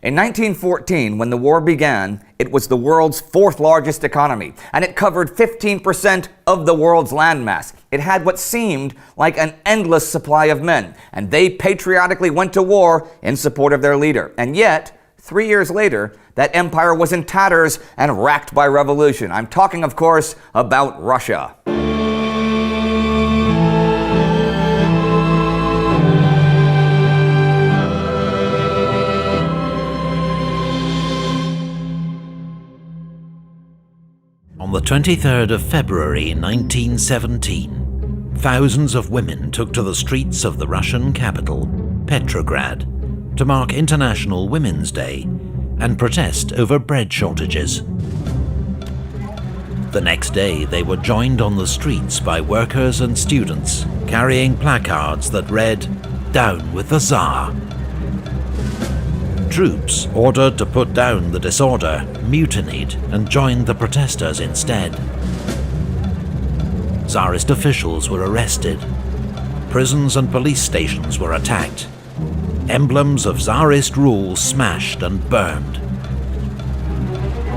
In 1914, when the war began, it was the world's fourth largest economy, and it covered 15% of the world's landmass. It had what seemed like an endless supply of men, and they patriotically went to war in support of their leader. And yet, 3 years later, that empire was in tatters and racked by revolution. I'm talking, of course, about Russia. On the 23rd of February 1917, thousands of women took to the streets of the Russian capital, Petrograd, to mark International Women's Day and protest over bread shortages. The next day, they were joined on the streets by workers and students carrying placards that read, "Down with the Tsar." Troops ordered to put down the disorder mutinied and joined the protesters instead. Tsarist officials were arrested. Prisons and police stations were attacked. Emblems of Tsarist rule smashed and burned.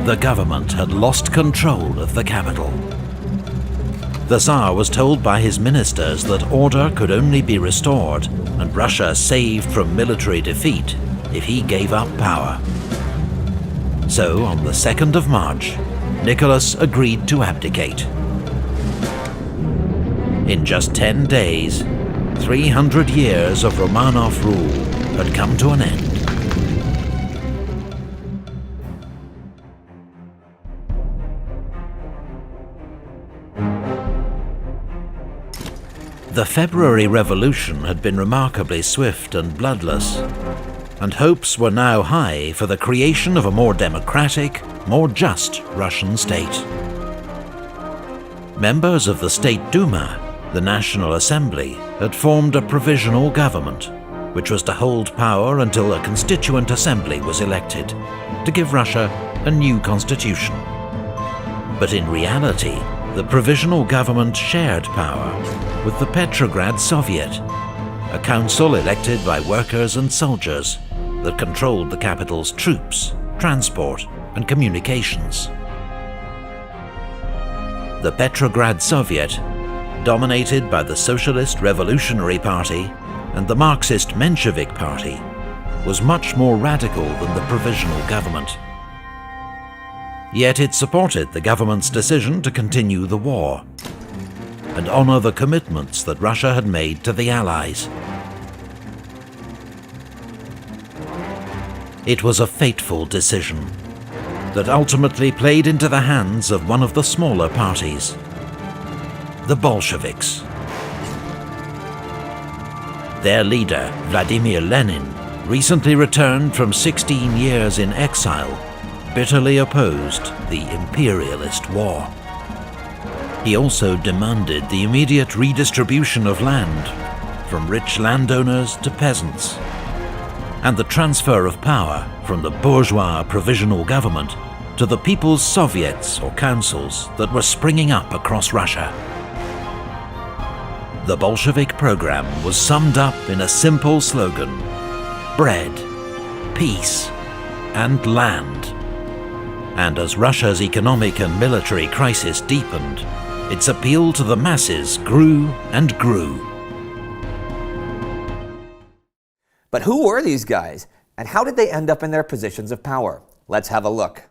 The government had lost control of the capital. The Tsar was told by his ministers that order could only be restored and Russia saved from military defeat if he gave up power. So, on the 2nd of March, Nicholas agreed to abdicate. In just 10 days, 300 years of Romanov rule had come to an end. The February Revolution had been remarkably swift and bloodless, and hopes were now high for the creation of a more democratic, more just Russian state. Members of the State Duma, the National Assembly, had formed a provisional government, which was to hold power until a constituent assembly was elected, to give Russia a new constitution. But in reality, the provisional government shared power with the Petrograd Soviet, a council elected by workers and soldiers that controlled the capital's troops, transport, and communications. The Petrograd Soviet, dominated by the Socialist Revolutionary Party and the Marxist Menshevik Party, was much more radical than the provisional government. Yet it supported the government's decision to continue the war and honor the commitments that Russia had made to the Allies. It was a fateful decision that ultimately played into the hands of one of the smaller parties, the Bolsheviks. Their leader, Vladimir Lenin, recently returned from 16 years in exile, bitterly opposed the imperialist war. He also demanded the immediate redistribution of land, from rich landowners to peasants, and the transfer of power from the bourgeois provisional government to the people's soviets or councils that were springing up across Russia. The Bolshevik program was summed up in a simple slogan: bread, peace, and land. And as Russia's economic and military crisis deepened, its appeal to the masses grew and grew. But who were these guys, and how did they end up in their positions of power? Let's have a look.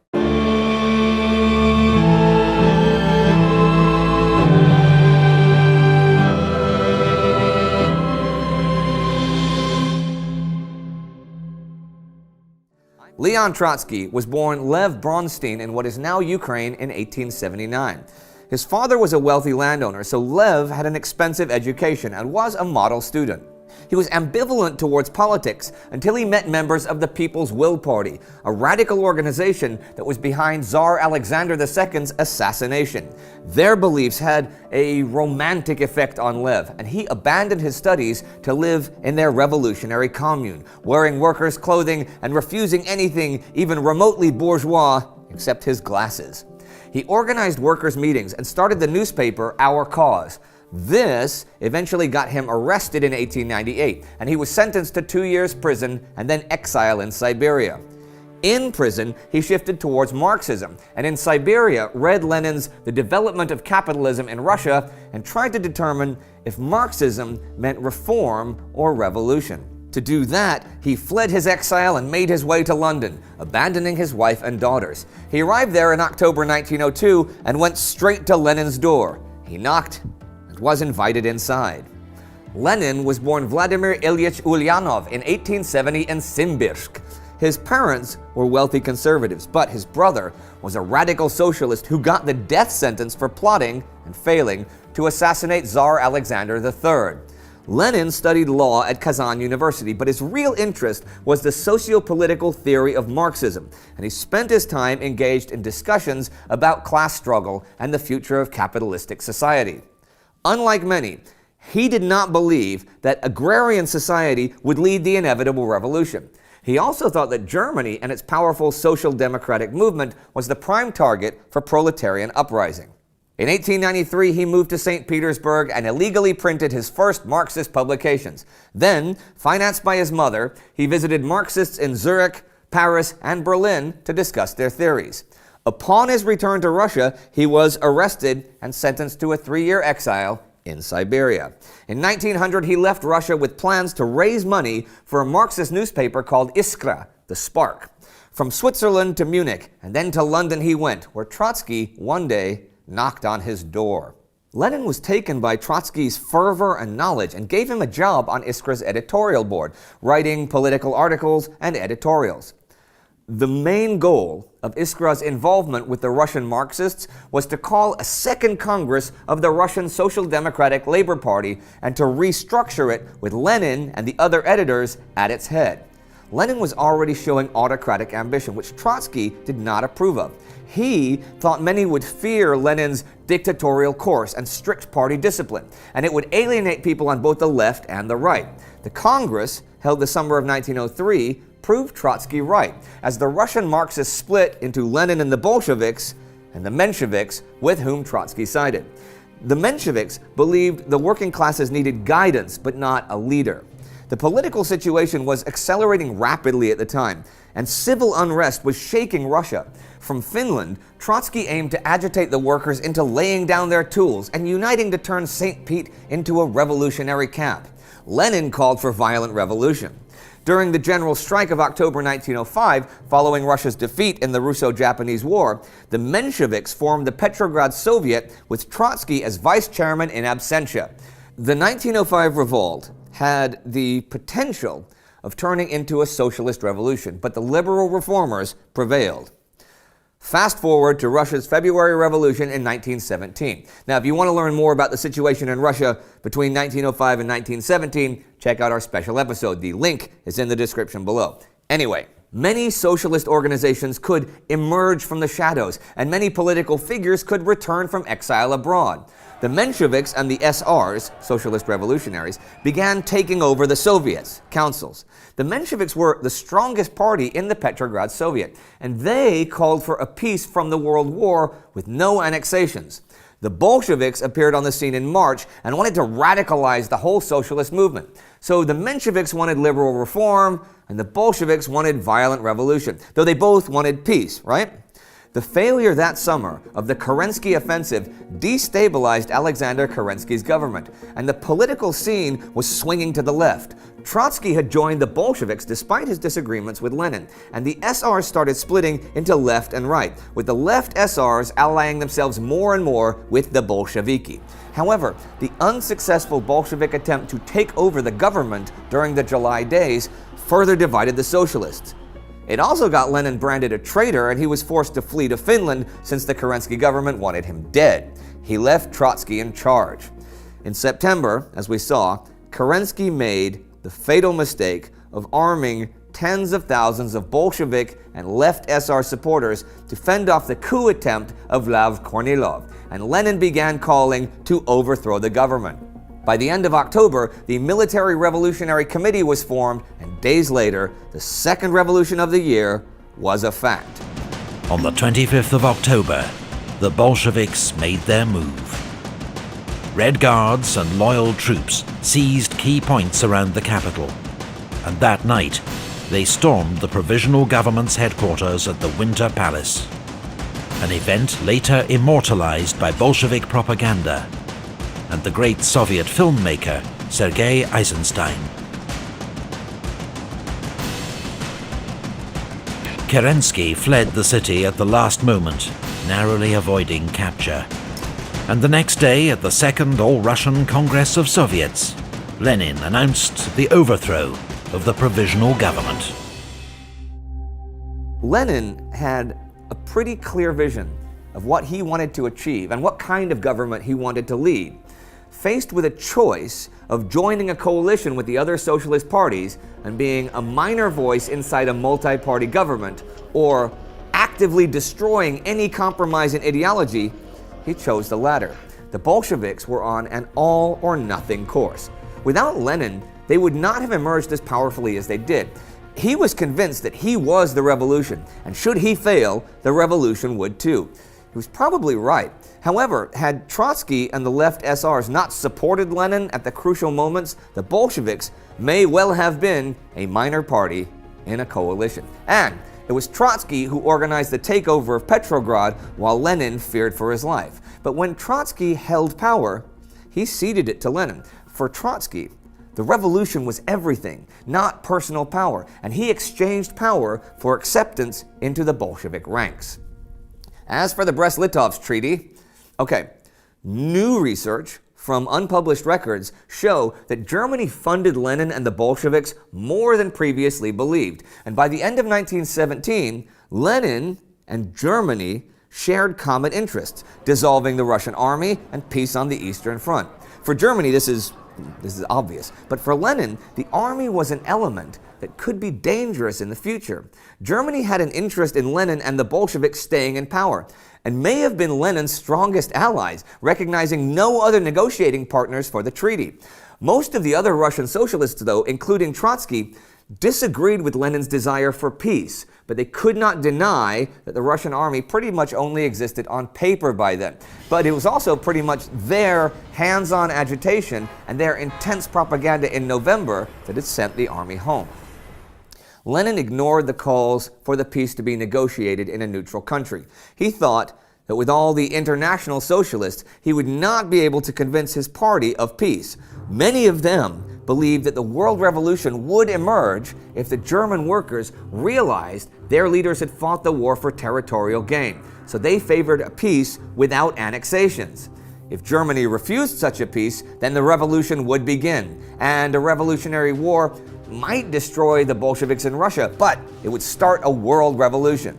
Leon Trotsky was born Lev Bronstein in what is now Ukraine in 1879. His father was a wealthy landowner, so Lev had an expensive education and was a model student. He was ambivalent towards politics until he met members of the People's Will Party, a radical organization that was behind Tsar Alexander II's assassination. Their beliefs had a romantic effect on Lev, and he abandoned his studies to live in their revolutionary commune, wearing workers' clothing and refusing anything even remotely bourgeois except his glasses. He organized workers' meetings and started the newspaper Our Cause. This eventually got him arrested in 1898, and he was sentenced to 2 years prison and then exile in Siberia. In prison, he shifted towards Marxism, and in Siberia read Lenin's The Development of Capitalism in Russia and tried to determine if Marxism meant reform or revolution. To do that, he fled his exile and made his way to London, abandoning his wife and daughters. He arrived there in October 1902 and went straight to Lenin's door. He knocked and was invited inside. Lenin was born Vladimir Ilyich Ulyanov in 1870 in Simbirsk. His parents were wealthy conservatives, but his brother was a radical socialist who got the death sentence for plotting and failing to assassinate Tsar Alexander III. Lenin studied law at Kazan University, but his real interest was the socio-political theory of Marxism, and he spent his time engaged in discussions about class struggle and the future of capitalistic society. Unlike many, he did not believe that agrarian society would lead the inevitable revolution. He also thought that Germany and its powerful social democratic movement was the prime target for proletarian uprising. In 1893, he moved to St. Petersburg and illegally printed his first Marxist publications. Then, financed by his mother, he visited Marxists in Zurich, Paris, and Berlin to discuss their theories. Upon his return to Russia, he was arrested and sentenced to a 3-year exile in Siberia. In 1900, he left Russia with plans to raise money for a Marxist newspaper called Iskra, the Spark. From Switzerland to Munich, and then to London he went, where Trotsky one day knocked on his door. Lenin was taken by Trotsky's fervor and knowledge and gave him a job on Iskra's editorial board, writing political articles and editorials. The main goal of Iskra's involvement with the Russian Marxists was to call a second Congress of the Russian Social Democratic Labor Party and to restructure it with Lenin and the other editors at its head. Lenin was already showing autocratic ambition, which Trotsky did not approve of. He thought many would fear Lenin's dictatorial course and strict party discipline, and it would alienate people on both the left and the right. The Congress, held the summer of 1903, proved Trotsky right, as the Russian Marxists split into Lenin and the Bolsheviks and the Mensheviks, with whom Trotsky sided. The Mensheviks believed the working classes needed guidance, but not a leader. The political situation was accelerating rapidly at the time, and civil unrest was shaking Russia. From Finland, Trotsky aimed to agitate the workers into laying down their tools and uniting to turn St. Pete into a revolutionary camp. Lenin called for violent revolution. During the general strike of October 1905, following Russia's defeat in the Russo-Japanese War, the Mensheviks formed the Petrograd Soviet with Trotsky as vice chairman in absentia. The 1905 revolt had the potential of turning into a socialist revolution, but the liberal reformers prevailed. Fast forward to Russia's February Revolution in 1917. Now, if you want to learn more about the situation in Russia between 1905 and 1917, check out our special episode. The link is in the description below. Anyway, many socialist organizations could emerge from the shadows, and many political figures could return from exile abroad. The Mensheviks and the SRs, Socialist Revolutionaries, began taking over the Soviets, councils. The Mensheviks were the strongest party in the Petrograd Soviet, and they called for a peace from the World War with no annexations. The Bolsheviks appeared on the scene in March and wanted to radicalize the whole socialist movement. So the Mensheviks wanted liberal reform, and the Bolsheviks wanted violent revolution, though they both wanted peace, right? The failure that summer of the Kerensky offensive destabilized Alexander Kerensky's government, and the political scene was swinging to the left. Trotsky had joined the Bolsheviks despite his disagreements with Lenin, and the SRs started splitting into left and right, with the left SRs allying themselves more and more with the Bolsheviki. However, the unsuccessful Bolshevik attempt to take over the government during the July days further divided the socialists. It also got Lenin branded a traitor, and he was forced to flee to Finland since the Kerensky government wanted him dead. He left Trotsky in charge. In September, as we saw, Kerensky made the fatal mistake of arming tens of thousands of Bolshevik and left SR supporters to fend off the coup attempt of Lev Kornilov, and Lenin began calling to overthrow the government. By the end of October, the Military Revolutionary Committee was formed, and days later, the second revolution of the year was a fact. On the 25th of October, the Bolsheviks made their move. Red Guards and loyal troops seized key points around the capital, and that night, They stormed the provisional government's headquarters at the Winter Palace, an event later immortalized by Bolshevik propaganda and the great Soviet filmmaker Sergei Eisenstein. Kerensky fled the city at the last moment, narrowly avoiding capture. And the next day, at the Second All-Russian Congress of Soviets, Lenin announced the overthrow of the provisional government. Lenin had a pretty clear vision of what he wanted to achieve and what kind of government he wanted to lead. Faced with a choice of joining a coalition with the other socialist parties and being a minor voice inside a multi-party government, or actively destroying any compromise in ideology, he chose the latter. The Bolsheviks were on an all-or-nothing course. Without Lenin, they would not have emerged as powerfully as they did. He was convinced that he was the revolution, and should he fail, the revolution would too. He was probably right. However, had Trotsky and the left SRs not supported Lenin at the crucial moments, the Bolsheviks may well have been a minor party in a coalition. And it was Trotsky who organized the takeover of Petrograd while Lenin feared for his life. But when Trotsky held power, he ceded it to Lenin. For Trotsky, the revolution was everything, not personal power, and he exchanged power for acceptance into the Bolshevik ranks. As for the Brest-Litovsk Treaty, new research from unpublished records show that Germany funded Lenin and the Bolsheviks more than previously believed. And by the end of 1917, Lenin and Germany shared common interests, dissolving the Russian army and peace on the Eastern Front. For Germany, this is obvious. But for Lenin, the army was an element that could be dangerous in the future. Germany had an interest in Lenin and the Bolsheviks staying in power, and may have been Lenin's strongest allies, recognizing no other negotiating partners for the treaty. Most of the other Russian socialists, though, including Trotsky, disagreed with Lenin's desire for peace, but they could not deny that the Russian army pretty much only existed on paper by then. But it was also pretty much their hands-on agitation and their intense propaganda in November that had sent the army home. Lenin ignored the calls for the peace to be negotiated in a neutral country. He thought that with all the international socialists, he would not be able to convince his party of peace. Many of them believed that the world revolution would emerge if the German workers realized their leaders had fought the war for territorial gain. So they favored a peace without annexations. If Germany refused such a peace, then the revolution would begin, and a revolutionary war might destroy the Bolsheviks in Russia, but it would start a world revolution.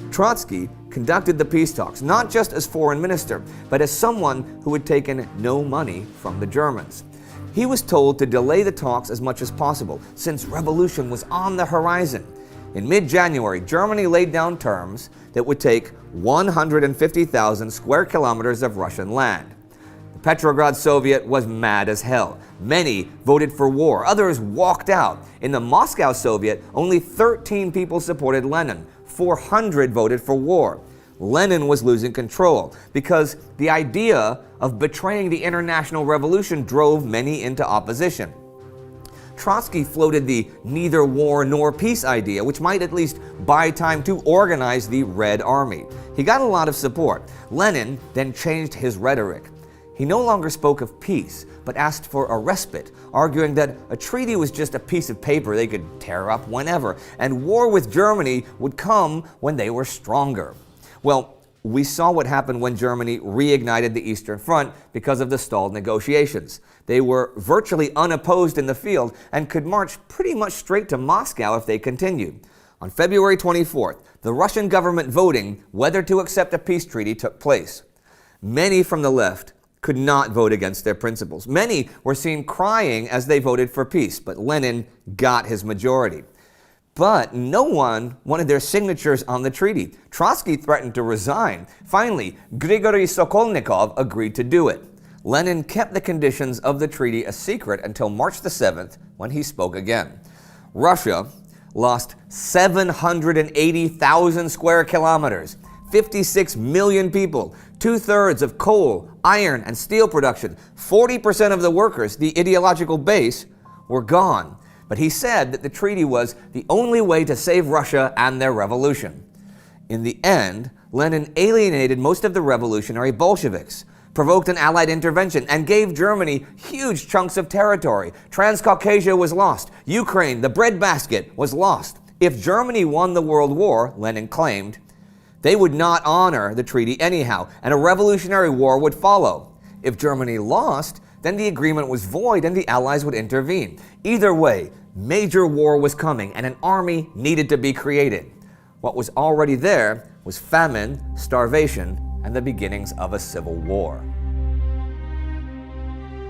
Trotsky conducted the peace talks, not just as foreign minister, but as someone who had taken no money from the Germans. He was told to delay the talks as much as possible, since revolution was on the horizon. In mid-January, Germany laid down terms that would take 150,000 square kilometers of Russian land. The Petrograd Soviet was mad as hell. Many voted for war, others walked out. In the Moscow Soviet, only 13 people supported Lenin. 400 voted for war. Lenin was losing control because the idea of betraying the international revolution drove many into opposition. Trotsky floated the neither war nor peace idea, which might at least buy time to organize the Red Army. He got a lot of support. Lenin then changed his rhetoric. He no longer spoke of peace, but asked for a respite, arguing that a treaty was just a piece of paper they could tear up whenever, and war with Germany would come when they were stronger. Well, we saw what happened when Germany reignited the Eastern Front because of the stalled negotiations. They were virtually unopposed in the field and could march pretty much straight to Moscow if they continued. On February 24th, the Russian government voting whether to accept a peace treaty took place. Many from the left could not vote against their principles. Many were seen crying as they voted for peace, but Lenin got his majority. But no one wanted their signatures on the treaty. Trotsky threatened to resign. Finally, Grigory Sokolnikov agreed to do it. Lenin kept the conditions of the treaty a secret until March the 7th, when he spoke again. Russia lost 780,000 square kilometers, 56 million people, 2/3 of coal, iron, and steel production, 40% of the workers, the ideological base, were gone. But he said that the treaty was the only way to save Russia and their revolution. In the end, Lenin alienated most of the revolutionary Bolsheviks, provoked an Allied intervention, and gave Germany huge chunks of territory. Transcaucasia was lost. Ukraine, the breadbasket, was lost. If Germany won the World War, Lenin claimed, they would not honor the treaty anyhow, and a revolutionary war would follow. If Germany lost, then the agreement was void and the Allies would intervene. Either way, major war was coming and an army needed to be created. What was already there was famine, starvation, and the beginnings of a civil war.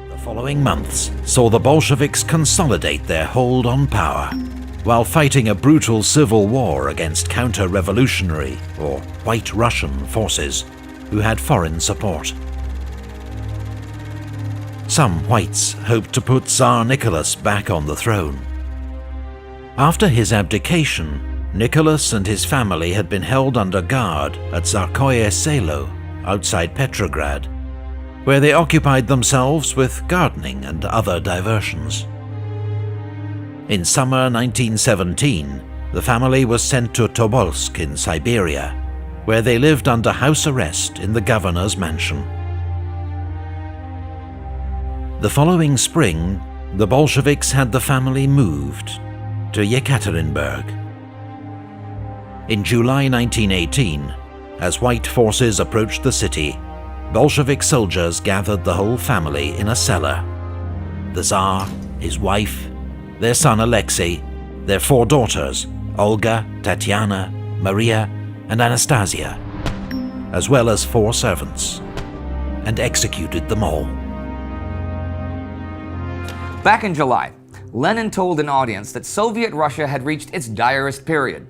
The following months saw the Bolsheviks consolidate their hold on power, while fighting a brutal civil war against counter-revolutionary, or White Russian, forces who had foreign support. Some whites hoped to put Tsar Nicholas back on the throne. After his abdication, Nicholas and his family had been held under guard at Tsarskoye Selo, outside Petrograd, where they occupied themselves with gardening and other diversions. In summer 1917, the family was sent to Tobolsk in Siberia, where they lived under house arrest in the governor's mansion. The following spring, the Bolsheviks had the family moved to Yekaterinburg. In July 1918, as white forces approached the city, Bolshevik soldiers gathered the whole family in a cellar. The Tsar, his wife, their son Alexei, their 4 daughters, Olga, Tatiana, Maria, and Anastasia, as well as 4 servants, and executed them all. Back in July, Lenin told an audience that Soviet Russia had reached its direst period.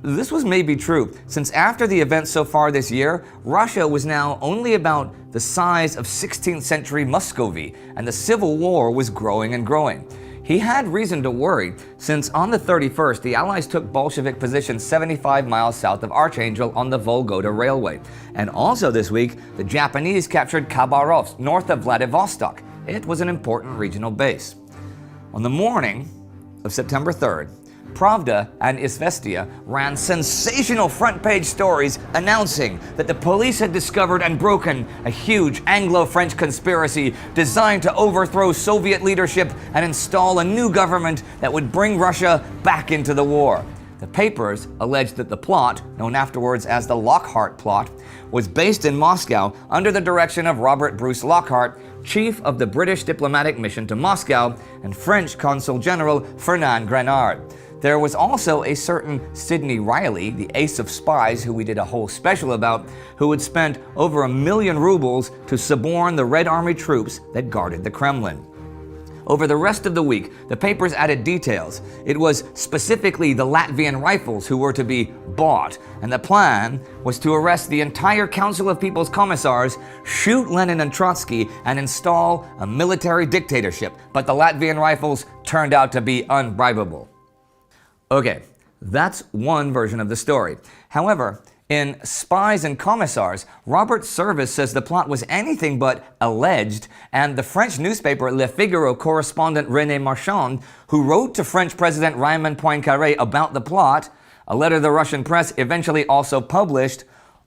This was maybe true, since after the events so far this year, Russia was now only about the size of 16th century Muscovy, and the civil war was growing and growing. He had reason to worry, since on the 31st, the Allies took Bolshevik positions 75 miles south of Archangel on the Volgoda Railway. And also this week, the Japanese captured Khabarovsk, north of Vladivostok. It was an important regional base. On the morning of September 3rd, Pravda and Izvestia ran sensational front-page stories announcing that the police had discovered and broken a huge Anglo-French conspiracy designed to overthrow Soviet leadership and install a new government that would bring Russia back into the war. The papers alleged that the plot, known afterwards as the Lockhart plot, was based in Moscow under the direction of Robert Bruce Lockhart, chief of the British diplomatic mission to Moscow, and French Consul General Fernand Grenard. There was also a certain Sidney Riley, the ace of spies who we did a whole special about, who had spent over 1 million rubles to suborn the Red Army troops that guarded the Kremlin. Over the rest of the week, the papers added details. It was specifically the Latvian rifles who were to be bought, and the plan was to arrest the entire Council of People's Commissars, shoot Lenin and Trotsky, and install a military dictatorship. But the Latvian rifles turned out to be unbribable. Okay, that's one version of the story. However, in Spies and Commissars, Robert Service says the plot was anything but alleged, and the French newspaper Le Figaro correspondent René Marchand, who wrote to French President Raymond Poincaré about the plot, a letter the Russian press eventually also published,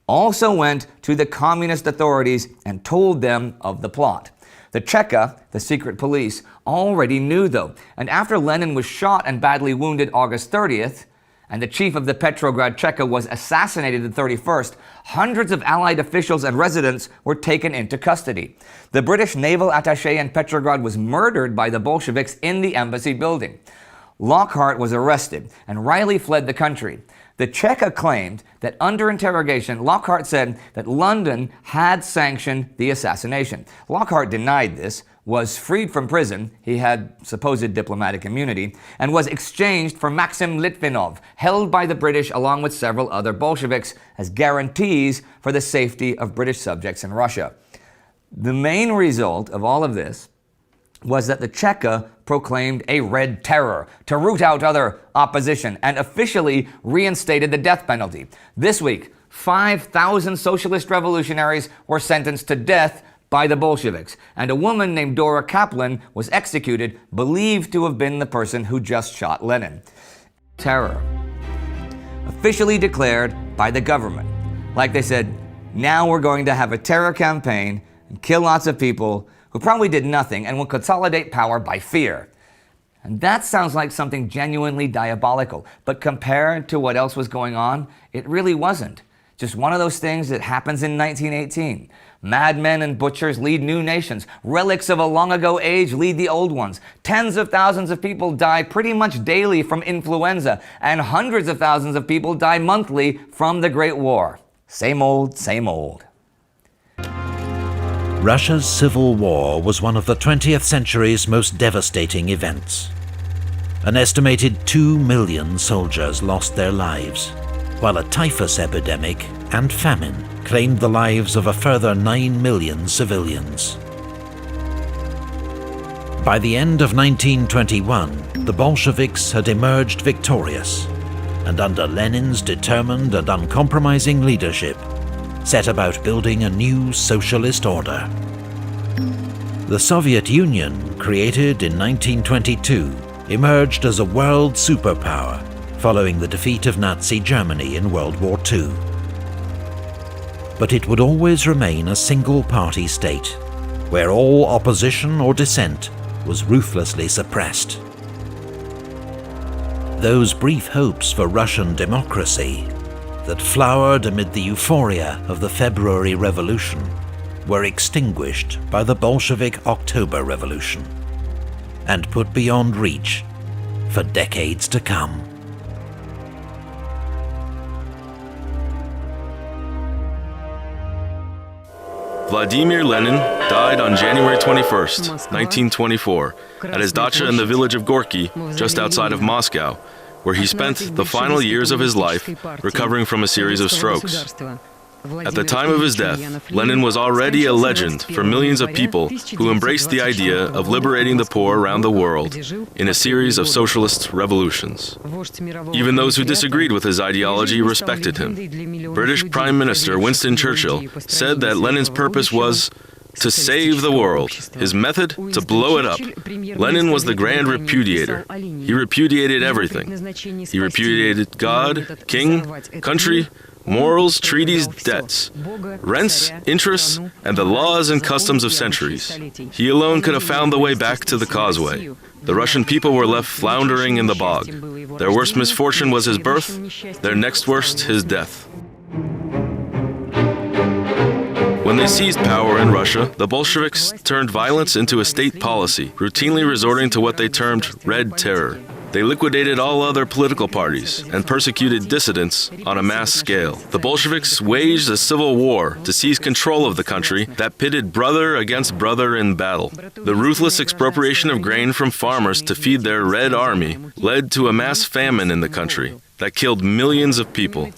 also went to the communist authorities and told them of the plot. The Cheka, the secret police, already knew though, and after Lenin was shot and badly wounded August 30th, and the chief of the Petrograd Cheka was assassinated the 31st, hundreds of Allied officials and residents were taken into custody. The British naval attaché in Petrograd was murdered by the Bolsheviks in the embassy building. Lockhart was arrested, and Riley fled the country. The Cheka claimed that under interrogation, Lockhart said that London had sanctioned the assassination. Lockhart denied this, was freed from prison, he had supposed diplomatic immunity, and was exchanged for Maxim Litvinov, held by the British along with several other Bolsheviks as guarantees for the safety of British subjects in Russia. The main result of all of this was that the Cheka proclaimed a red terror to root out other opposition and officially reinstated the death penalty. This week, 5,000 socialist revolutionaries were sentenced to death by the Bolsheviks, and a woman named Dora Kaplan was executed, believed to have been the person who just shot Lenin. Terror. Officially declared by the government. Like they said, now we're going to have a terror campaign and kill lots of people who probably did nothing and will consolidate power by fear. And that sounds like something genuinely diabolical, but compared to what else was going on, it really wasn't. Just one of those things that happens in 1918. Madmen and butchers lead new nations. Relics of a long ago age lead the old ones. Tens of thousands of people die pretty much daily from influenza, and hundreds of thousands of people die monthly from the Great War. Same old, same old. Russia's civil war was one of the 20th century's most devastating events. An estimated 2 million soldiers lost their lives, while a typhus epidemic and famine claimed the lives of a further 9 million civilians. By the end of 1921, the Bolsheviks had emerged victorious, and under Lenin's determined and uncompromising leadership, set about building a new socialist order. The Soviet Union, created in 1922, emerged as a world superpower following the defeat of Nazi Germany in World War II. But it would always remain a single-party state, where all opposition or dissent was ruthlessly suppressed. Those brief hopes for Russian democracy that flowered amid the euphoria of the February Revolution were extinguished by the Bolshevik October Revolution and put beyond reach for decades to come. Vladimir Lenin died on January 21st, 1924, at his dacha in the village of Gorky, just outside of Moscow, where he spent the final years of his life recovering from a series of strokes. At the time of his death, Lenin was already a legend for millions of people who embraced the idea of liberating the poor around the world in a series of socialist revolutions. Even those who disagreed with his ideology respected him. British Prime Minister Winston Churchill said that Lenin's purpose was to save the world, his method to blow it up. Lenin was the grand repudiator. He repudiated everything. He repudiated God, king, country, morals, treaties, debts, rents, interests, and the laws and customs of centuries. He alone could have found the way back to the causeway. The Russian people were left floundering in the bog. Their worst misfortune was his birth, their next worst, his death. When they seized power in Russia, the Bolsheviks turned violence into a state policy, routinely resorting to what they termed Red Terror. They liquidated all other political parties and persecuted dissidents on a mass scale. The Bolsheviks waged a civil war to seize control of the country that pitted brother against brother in battle. The ruthless expropriation of grain from farmers to feed their Red Army led to a mass famine in the country that killed millions of people.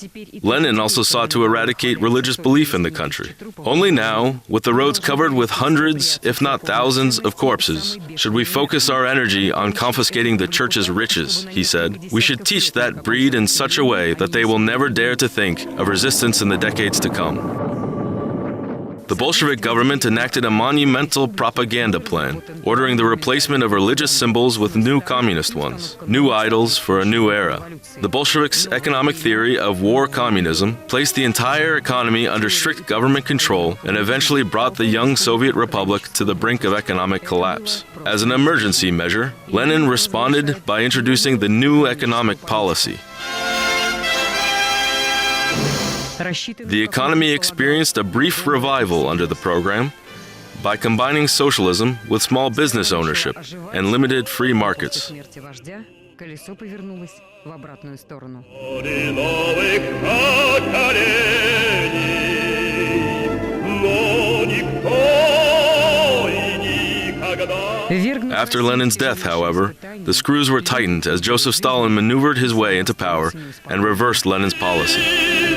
Lenin also sought to eradicate religious belief in the country. Only now, with the roads covered with hundreds, if not thousands, of corpses, should we focus our energy on confiscating the church's riches, he said. We should teach that breed in such a way that they will never dare to think of resistance in the decades to come. The Bolshevik government enacted a monumental propaganda plan, ordering the replacement of religious symbols with new communist ones, new idols for a new era. The Bolsheviks' economic theory of war communism placed the entire economy under strict government control and eventually brought the young Soviet Republic to the brink of economic collapse. As an emergency measure, Lenin responded by introducing the new economic policy. The economy experienced a brief revival under the program by combining socialism with small business ownership and limited free markets. After Lenin's death, however, the screws were tightened as Joseph Stalin maneuvered his way into power and reversed Lenin's policy.